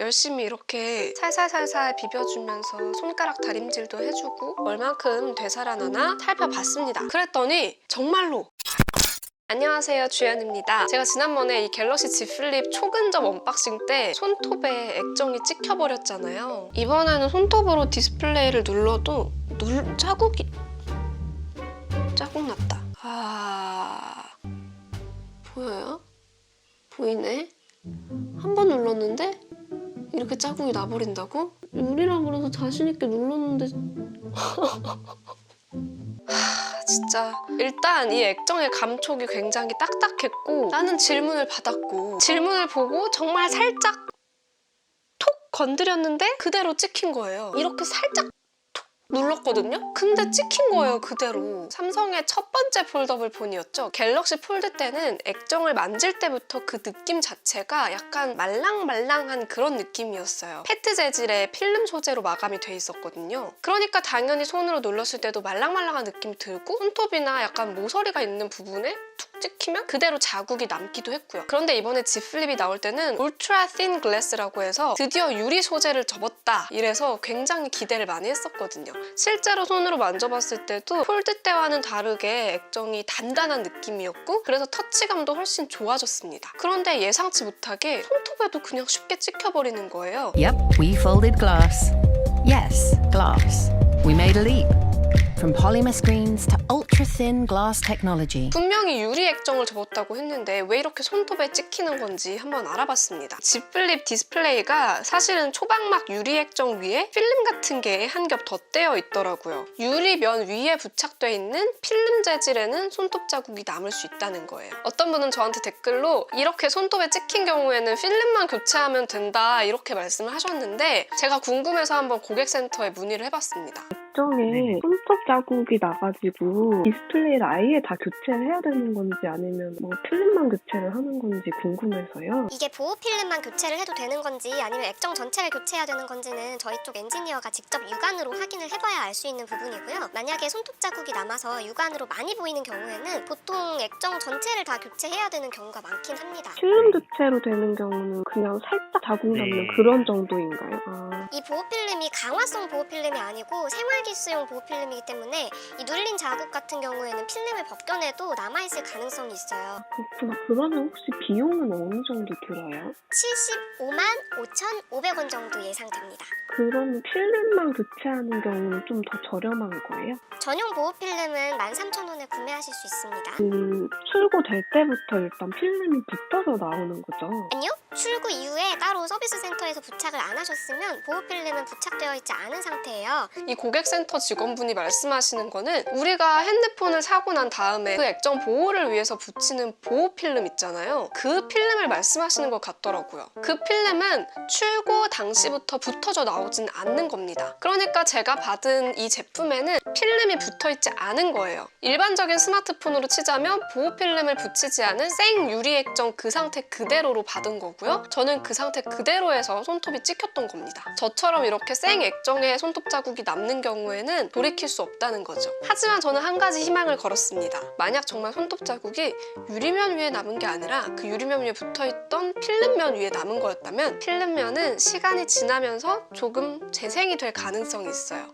열심히 이렇게 살살살살 비벼주면서 손가락 다림질도 해주고 얼만큼 되살아나나 살펴봤습니다. 그랬더니 정말로 안녕하세요, 주연입니다. 제가 지난번에 이 갤럭시 Z 플립 초근접 언박싱 때 손톱에 액정이 찍혀버렸잖아요. 이번에는 손톱으로 디스플레이를 눌러도 자국이 짜증났다. 보여요? 보이네? 한 번 눌렀는데 이렇게 자국이 나버린다고? 유리라 그래서 자신있게 눌렀는데 진짜 일단 이 액정의 감촉이 굉장히 딱딱했고 나는 질문을 받았고 질문을 보고 정말 살짝 톡 건드렸는데 그대로 찍힌 거예요. 이렇게 살짝 톡 눌렀거든요? 근데 찍힌 거예요, 그대로. 삼성의 첫 번째 폴더블 폰이었죠. 갤럭시 폴드 때는 액정을 만질 때부터 그 느낌 자체가 약간 말랑말랑한 그런 느낌이었어요. 페트 재질의 필름 소재로 마감이 돼 있었거든요. 그러니까 당연히 손으로 눌렀을 때도 말랑말랑한 느낌 들고 손톱이나 약간 모서리가 있는 부분에 툭 찍히면 그대로 자국이 남기도 했고요. 그런데 이번에 Z 플립이 나올 때는 울트라 틴 글래스라고 해서 드디어 유리 소재를 접었다 이래서 굉장히 기대를 많이 했었거든요. 실제로 손으로 만져봤을 때도 폴드 때와는 다르게 액정이 단단한 느낌이었고 그래서 터치감도 훨씬 좋아졌습니다. 그런데 예상치 못하게 손톱에도 그냥 쉽게 찍혀버리는 거예요. Yep, we folded glass. Yes, glass. We made a leap. From polymer screens to ultra-thin glass technology. 분명히 유리 액정을 접었다고 했는데 왜 이렇게 손톱에 찍히는 건지 한번 알아봤습니다. Z 플립 디스플레이가 사실은 초박막 유리 액정 위에 필름 같은 게 한 겹 덧대어 있더라고요. 유리면 위에 부착돼 있는 필름 재질에는 손톱 자국이 남을 수 있다는 거예요. 어떤 분은 저한테 댓글로 이렇게 손톱에 찍힌 경우에는 필름만 교체하면 된다 이렇게 말씀을 하셨는데 제가 궁금해서 한번 고객센터에 문의를 해봤습니다. 액정에 손톱 자국이 나가지고 디스플레이를 아예 다 교체를 해야 되는 건지 아니면 뭐 필름만 교체를 하는 건지 궁금해서요. 이게 보호 필름만 교체를 해도 되는 건지 아니면 액정 전체를 교체해야 되는 건지는 저희 쪽 엔지니어가 직접 육안으로 확인을 해봐야 알 수 있는 부분이고요. 만약에 손톱 자국이 남아서 육안으로 많이 보이는 경우에는 보통 액정 전체를 다 교체해야 되는 경우가 많긴 합니다. 필름 교체로 되는 경우는 그냥 살짝 자국 남는 그런 정도인가요? 이 보호 필름이 강화성 보호 필름이 아니고 생활기수용 보호 필름이기 때문에 이 눌린 자국 같은 경우에는 필름을 벗겨내도 남아있을 가능성이 있어요. 그렇구나. 그러면 혹시 비용은 어느 정도 들어요? 75만 5,500원 정도 예상됩니다. 그러면 필름만 교체하는 경우는 좀 더 저렴한 거예요? 전용 보호 필름은 13,000원에 구매하실 수 있습니다. 출고될 때부터 일단 필름이 붙어서 나오는 거죠? 아니요. 출고 이후에 따로 서비스 센터에서 부착을 안 하셨으면 보호 필름은 부착되어 있지 않은 상태예요. 이 고객센터 직원분이 말씀하시는 거는 우리가 핸드폰을 사고 난 다음에 그 액정 보호를 위해서 붙이는 보호 필름 있잖아요. 그 필름을 말씀하시는 것 같더라고요. 그 필름은 출고 당시부터 붙어져 나오진 않는 겁니다. 그러니까 제가 받은 이 제품에는 필름이 붙어있지 않은 거예요. 일반적인 스마트폰으로 치자면 보호 필름을 붙이지 않은 생 유리 액정 그 상태 그대로로 받은 거고요. 저는 그 상태 그대로에서 손톱이 찍혔던 겁니다. 저처럼 이렇게 생 액정에 손톱 자국이 남는 경우에는 돌이킬 수 없다는 거죠. 하지만 저는 한 가지 희망을 걸었습니다. 만약 정말 손톱 자국이 유리면 위에 남은 게 아니라 그 유리면 위에 붙어있던 필름면 위에 남은 거였다면 필름면은 시간이 지나면서 조금 재생이 될 가능성이 있어요.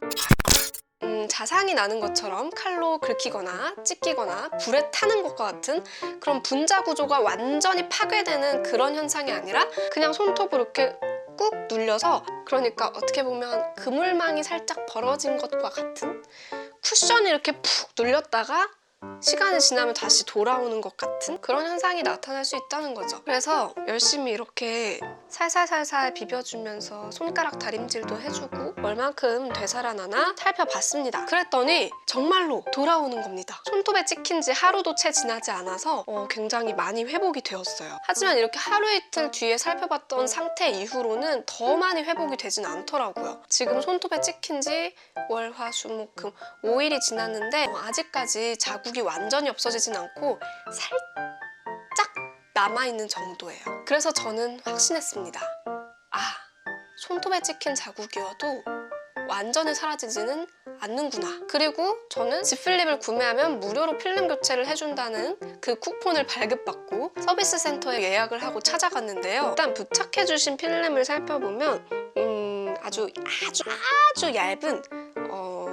자상이 나는 것처럼 칼로 긁히거나 찢기거나 불에 타는 것과 같은 그런 분자 구조가 완전히 파괴되는 그런 현상이 아니라 그냥 손톱으로 이렇게 꾹 눌려서 그러니까 어떻게 보면 그물망이 살짝 벌어진 것과 같은 쿠션을 이렇게 푹 눌렸다가 시간이 지나면 다시 돌아오는 것 같은 그런 현상이 나타날 수 있다는 거죠. 그래서 열심히 이렇게 살살살살 비벼주면서 손가락 다림질도 해주고 얼만큼 되살아나나 살펴봤습니다. 그랬더니 정말로 돌아오는 겁니다. 손톱에 찍힌 지 하루도 채 지나지 않아서 굉장히 많이 회복이 되었어요. 하지만 이렇게 하루 이틀 뒤에 살펴봤던 상태 이후로는 더 많이 회복이 되진 않더라고요. 지금 손톱에 찍힌 지 월, 화, 수, 목, 금 5일이 지났는데 아직까지 자국이 완전히 없어지진 않고 살짝 남아있는 정도예요. 그래서 저는 확신했습니다. 손톱에 찍힌 자국이어도 완전히 사라지지는 않는구나. 그리고 저는 지 플립을 구매하면 무료로 필름 교체를 해준다는 그 쿠폰을 발급받고 서비스 센터에 예약을 하고 찾아갔는데요. 일단 부착해주신 필름을 살펴보면 아주 얇은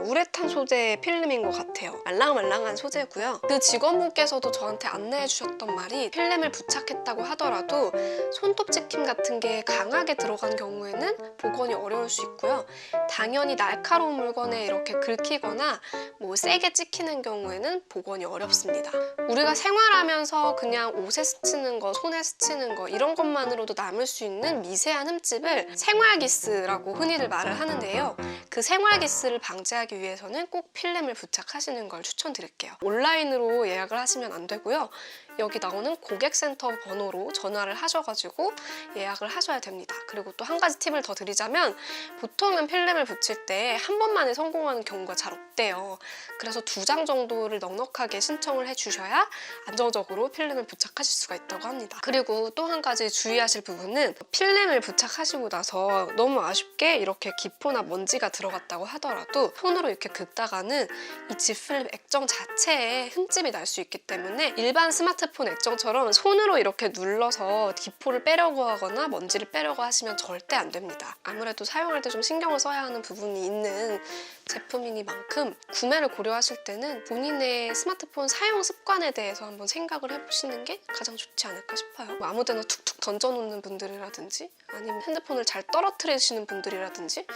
우레탄 소재의 필름인 것 같아요. 말랑말랑한 소재고요. 그 직원분께서도 저한테 안내해 주셨던 말이 필름을 부착했다고 하더라도 손톱 찍힘 같은 게 강하게 들어간 경우에는 복원이 어려울 수 있고요. 당연히 날카로운 물건에 이렇게 긁히거나 뭐 세게 찍히는 경우에는 복원이 어렵습니다. 우리가 생활하면서 그냥 옷에 스치는 거, 손에 스치는 거 이런 것만으로도 남을 수 있는 미세한 흠집을 생활기스라고 흔히들 말을 하는데요. 그 생활기스를 방지하기 위해서는 꼭 필름을 부착하시는 걸 추천드릴게요. 온라인으로 예약을 하시면 안 되고요. 여기 나오는 고객센터 번호로 전화를 하셔가지고 예약을 하셔야 됩니다. 그리고 또 한 가지 팁을 더 드리자면 보통은 필름을 붙일 때 한 번만에 성공하는 경우가 잘 없대요. 그래서 2장 정도를 넉넉하게 신청을 해주셔야 안정적으로 필름을 부착하실 수가 있다고 합니다. 그리고 또 한 가지 주의하실 부분은 필름을 부착하시고 나서 너무 아쉽게 이렇게 기포나 먼지가 들어갔다고 하더라도 손으로 이렇게 긁다가는 이 지 플립 액정 자체에 흠집이 날 수 있기 때문에 일반 스마트폰 액정처럼 손으로 이렇게 눌러서 기포를 빼려고 하거나 먼지를 빼려고 하시면 절대 안 됩니다. 아무래도 사용할 때 좀 신경을 써야 하는 부분이 있는 제품이니만큼 구매를 고려하실 때는 본인의 스마트폰 사용 습관에 대해서 한번 생각을 해보시는 게 가장 좋지 않을까 싶어요. 뭐 아무데나 툭툭 던져놓는 분들이라든지 아니면 핸드폰을 잘 떨어뜨리시는 분들이라든지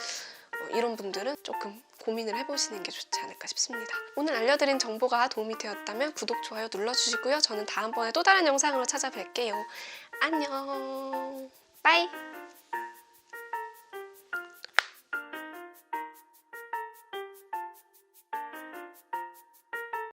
이런 분들은 조금 고민을 해보시는 게 좋지 않을까 싶습니다. 오늘 알려드린 정보가 도움이 되었다면 구독, 좋아요 눌러주시고요. 저는 다음번에 또 다른 영상으로 찾아뵐게요. 안녕. 빠이.